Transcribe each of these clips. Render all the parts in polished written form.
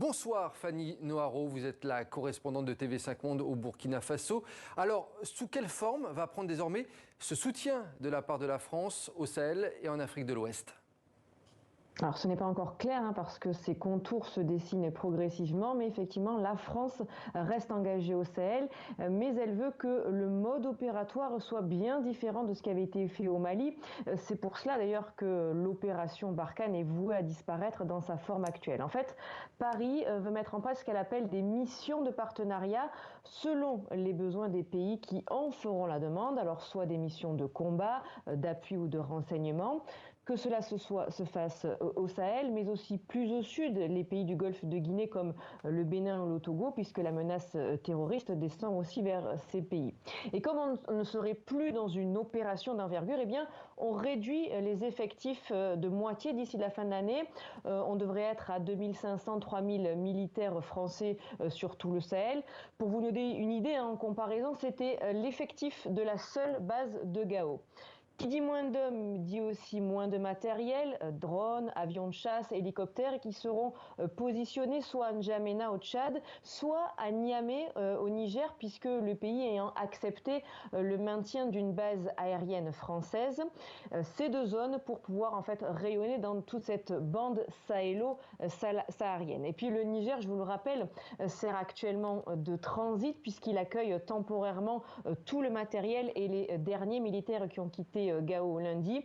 Bonsoir Fanny Noharo, vous êtes la correspondante de TV5 Monde au Burkina Faso. Alors, sous quelle forme va prendre désormais ce soutien de la part de la France au Sahel et en Afrique de l'Ouest ? Alors ce n'est pas encore clair parce que ces contours se dessinent progressivement, mais effectivement la France reste engagée au Sahel, mais elle veut que le mode opératoire soit bien différent de ce qui avait été fait au Mali. C'est pour cela d'ailleurs que l'opération Barkhane est vouée à disparaître dans sa forme actuelle. En fait, Paris veut mettre en place ce qu'elle appelle des missions de partenariat selon les besoins des pays qui en feront la demande, alors soit des missions de combat, d'appui ou de renseignement, que cela se fasse au Sahel, mais aussi plus au sud, les pays du Golfe de Guinée comme le Bénin ou le Togo, puisque la menace terroriste descend aussi vers ces pays. Et comme on ne serait plus dans une opération d'envergure, eh bien, on réduit les effectifs de moitié d'ici la fin de l'année. On devrait être à 2500-3000 militaires français sur tout le Sahel. Pour vous donner une idée, en comparaison, c'était l'effectif de la seule base de Gao. Qui dit moins d'hommes dit aussi moins de matériel, drones, avions de chasse, hélicoptères qui seront positionnés soit à N'Djamena au Tchad, soit à Niamey au Niger, puisque le pays ayant accepté le maintien d'une base aérienne française. Ces deux zones pour pouvoir en fait rayonner dans toute cette bande sahélo-saharienne. Et puis le Niger, je vous le rappelle, sert actuellement de transit puisqu'il accueille temporairement tout le matériel et les derniers militaires qui ont quitté Gao lundi.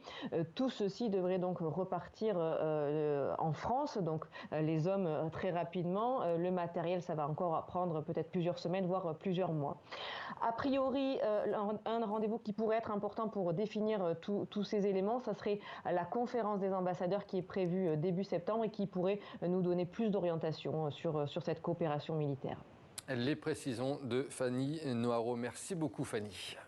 Tout ceci devrait donc repartir en France, donc les hommes très rapidement. Le matériel, ça va encore prendre peut-être plusieurs semaines, voire plusieurs mois. A priori, un rendez-vous qui pourrait être important pour définir tous ces éléments, ça serait la conférence des ambassadeurs qui est prévue début septembre et qui pourrait nous donner plus d'orientation sur cette coopération militaire. Les précisions de Fanny Noharo. Merci beaucoup Fanny.